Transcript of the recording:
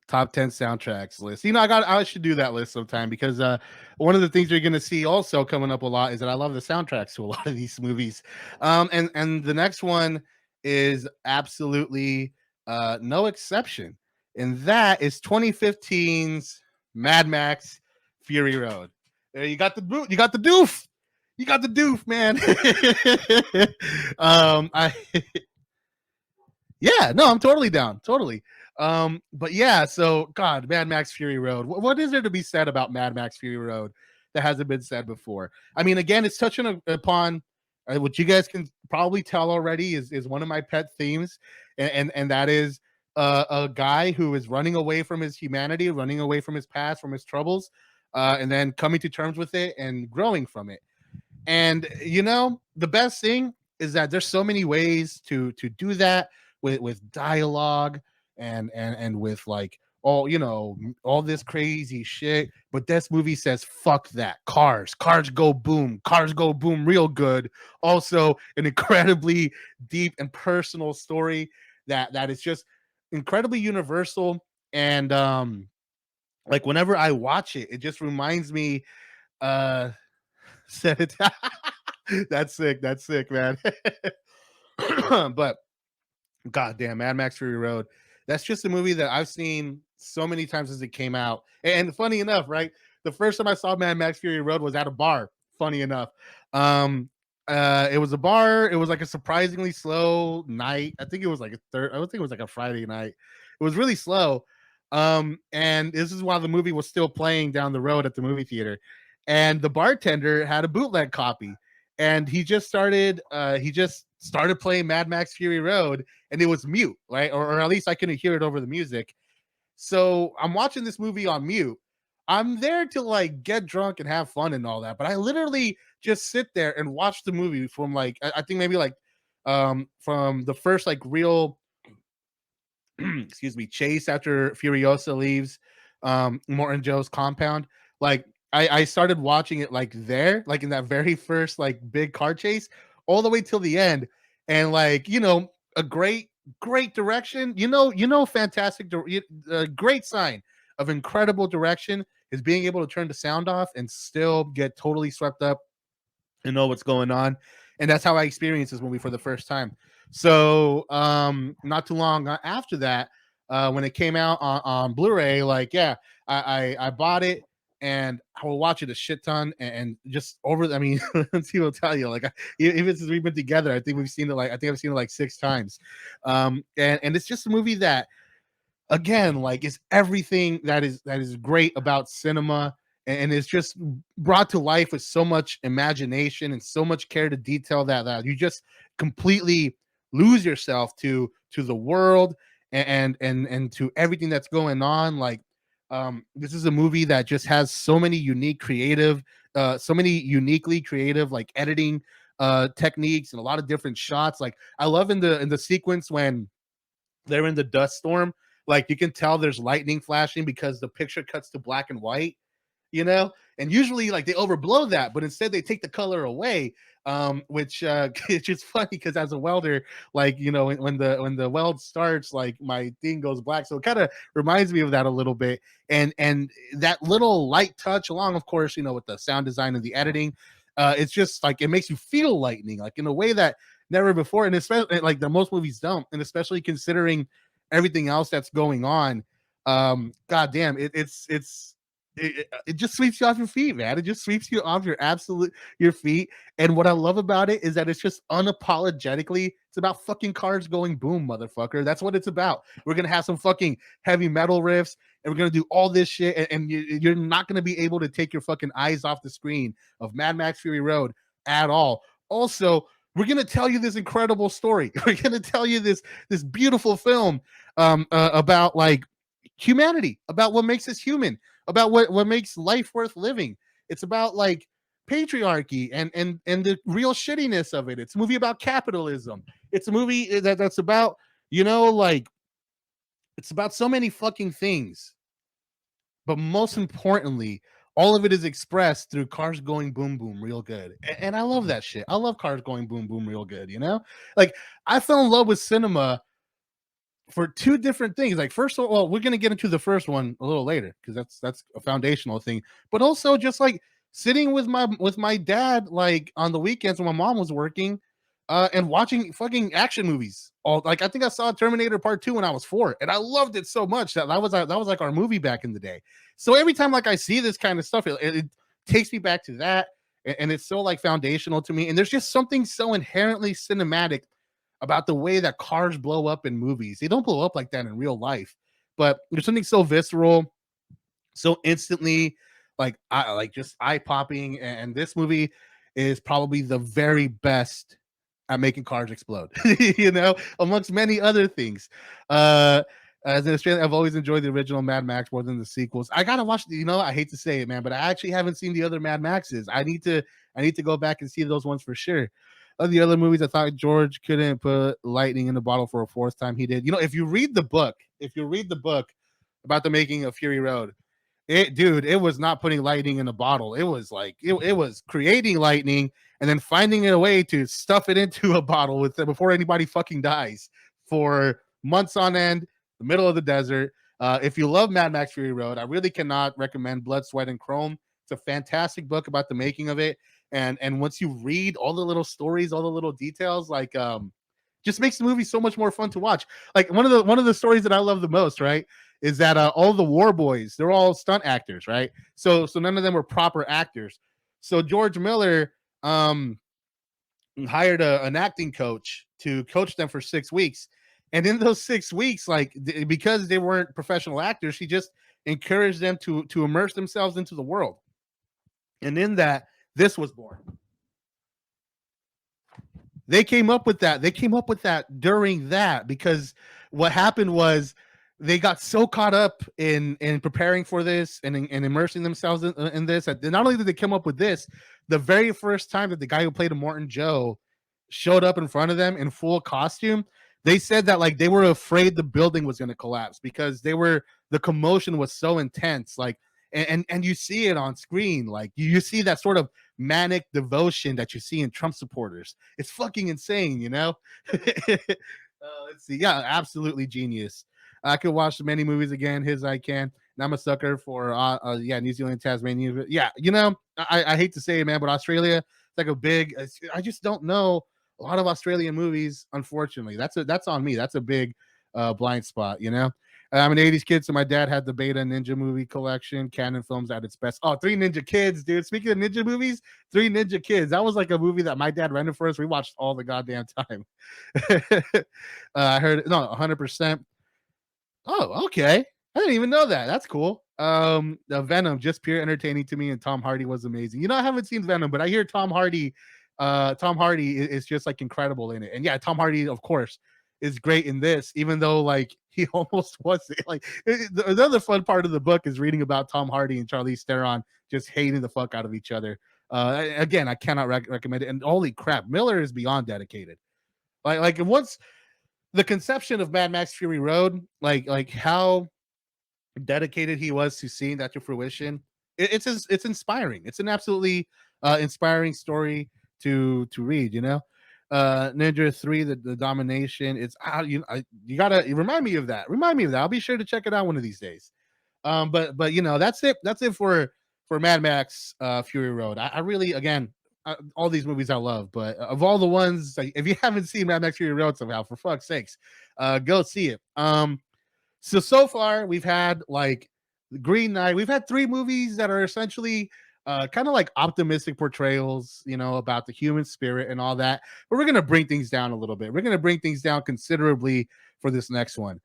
Top 10 soundtracks list. I should do that list sometime because one of the things you're gonna see also coming up a lot is that I love the soundtracks to a lot of these movies. And the next one is absolutely no exception, and that is 2015's Mad Max Fury Road. You got the boot, you got the doof. You got the doof, man. I Yeah, no, I'm totally down. Totally. But yeah, so God, Mad Max Fury Road. What is there to be said about Mad Max Fury Road that hasn't been said before? I mean, again, it's touching upon what you guys can probably tell already is one of my pet themes, and that is a guy who is running away from his humanity, running away from his past, from his troubles, and then coming to terms with it and growing from it. And the best thing is that there's so many ways to do that with dialogue and with like all this crazy shit. But this movie says fuck that. Cars go boom real good. Also, an incredibly deep and personal story that is just incredibly universal. And like whenever I watch it, it just reminds me uh Set it. That's sick. That's sick, man. But goddamn, Mad Max Fury Road. That's just a movie that I've seen so many times as it came out. And funny enough, right? The first time I saw Mad Max Fury Road was at a bar. Funny enough, it was a bar. It was like a surprisingly slow night. I think it was like a third. I don't think it was like a Friday night. It was really slow. And this is while the movie was still playing down the road at the movie theater, and the bartender had a bootleg copy, and he just started playing Mad Max Fury Road, and it was mute, right? Or at least I couldn't hear it over the music. So I'm watching this movie on mute. I'm there to like get drunk and have fun and all that, but I literally just sit there and watch the movie from like I think maybe like from the first like real excuse me chase after Furiosa leaves Morton Joe's compound. Like I started watching it like there, like in that very first like big car chase, all the way till the end, and like a great direction. Fantastic, a great sign of incredible direction is being able to turn the sound off and still get totally swept up and know what's going on. And that's how I experienced this movie for the first time. So not too long after that, when it came out on Blu-ray, like yeah, I bought it and I will watch it a shit ton and just over. I mean, he will tell you like even since we've been together, I think I've seen it like 6 times. And it's just a movie that again like is everything that is great about cinema, and it's just brought to life with so much imagination and so much care to detail that you just completely lose yourself to the world and to everything that's going on. Like this is a movie that just has so many uniquely creative like editing techniques and a lot of different shots. Like I love in the sequence when they're in the dust storm. Like you can tell there's lightning flashing because the picture cuts to black and white, and usually like they overblow that, but instead they take the color away. Which it's just funny because as a welder, like when the weld starts, like my thing goes black. So it kind of reminds me of that a little bit. And that little light touch, along of course, with the sound design and the editing, it's just like it makes you feel lightning, like in a way that never before, and especially like the most movies don't, and especially considering everything else that's going on. God damn, it just sweeps you off your feet, man. It just sweeps you off your feet. And what I love about it is that it's just unapologetically, it's about fucking cars going boom, motherfucker. That's what it's about. We're gonna have some fucking heavy metal riffs, and we're gonna do all this shit, and you're not gonna be able to take your fucking eyes off the screen of Mad Max Fury Road at all. Also, we're gonna tell you this incredible story. We're gonna tell you this beautiful film about like humanity, about what makes us human, about what makes life worth living. It's about like patriarchy and the real shittiness of it. It's a movie about capitalism. It's a movie that's about like it's about so many fucking things, but most importantly, all of it is expressed through cars going boom boom real good. And I love that shit. I love cars going boom boom real good. Like I fell in love with cinema for two different things. Like, first of all, we're gonna get into the first one a little later because that's a foundational thing. But also just like sitting with my dad like on the weekends when my mom was working, and watching fucking action movies. All like I think I saw Terminator Part 2 when I was 4, and I loved it so much that was like our movie back in the day. So every time like I see this kind of stuff, it takes me back to that, and it's so like foundational to me. And there's just something so inherently cinematic about the way that cars blow up in movies. They don't blow up like that in real life, but there's something so visceral, so instantly like just eye popping. And this movie is probably the very best at making cars explode, you know, amongst many other things. Uh, as an Australian, I've always enjoyed the original Mad Max more than the sequels. I gotta watch, you know, I hate to say it, man, but I actually haven't seen the other Mad Maxes. I need to go back and see those ones for sure. Of the other movies, I thought George couldn't put lightning in the bottle for a fourth time. He did. You know, if you read the book about the making of Fury Road, it was not putting lightning in a bottle. It was like it was creating lightning and then finding a way to stuff it into a bottle with it before anybody fucking dies for months on end, the middle of the desert. If you love Mad Max Fury Road, I really cannot recommend Blood, Sweat, and Chrome. It's a fantastic book about the making of it. And once you read all the little stories, all the little details, like just makes the movie so much more fun to watch. Like one of the stories that I love the most, right, is that all the war boys, they're all stunt actors, right? So none of them were proper actors. So George Miller hired an acting coach to coach them for 6 weeks. And in those 6 weeks, like because they weren't professional actors, he just encouraged them to immerse themselves into the world. And in that, this was born. They came up with that. They came up with that during that because what happened was they got so caught up in preparing for this and immersing themselves in this that not only did they come up with this, the very first time that the guy who played Morton Joe showed up in front of them in full costume, they said that like they were afraid the building was going to collapse because the commotion was so intense. Like and you see it on screen, like you see that sort of manic devotion that you see in Trump supporters. It's fucking insane, you know. Let's see, yeah, absolutely genius. I could watch many movies again. His I can. And I'm a sucker for yeah, New Zealand, Tasmania. Yeah, you know, I hate to say it, man, but Australia, it's like a big. I just don't know a lot of Australian movies. Unfortunately, that's on me. That's a big blind spot, you know. I'm an 80s kid, so my dad had the Beta Ninja movie collection, Canon Films at its best. Oh, Three Ninja Kids, dude. Speaking of ninja movies, Three Ninja Kids. That was like a movie that my dad rented for us. We watched all the goddamn time. I heard, no, 100%. Oh, okay. I didn't even know that. That's cool. The Venom, just pure entertaining to me, and Tom Hardy was amazing. You know, I haven't seen Venom, but I hear Tom Hardy is just like incredible in it. And yeah, Tom Hardy, of course, is great in this, even though like he almost wasn't. Like the other fun part of the book is reading about Tom Hardy and Charlize Theron just hating the fuck out of each other. Again, I cannot recommend it. And holy crap, Miller is beyond dedicated. Like once the conception of Mad Max Fury Road, like how dedicated he was to seeing that to fruition, it's inspiring. It's an absolutely inspiring story to read. You know, Ninja 3, the domination. It's out. You gotta remind me of that. Remind me of that. I'll be sure to check it out one of these days. But you know, that's it. That's it for Mad Max Fury Road. I really, again, all these movies I love, but of all the ones, like, if you haven't seen Mad Max Fury Road somehow, for fuck's sakes, go see it. So far we've had like the Green Knight. We've had three movies that are essentially kind of like optimistic portrayals, you know, about the human spirit and all that. But we're gonna bring things down a little bit. We're gonna bring things down considerably for this next one.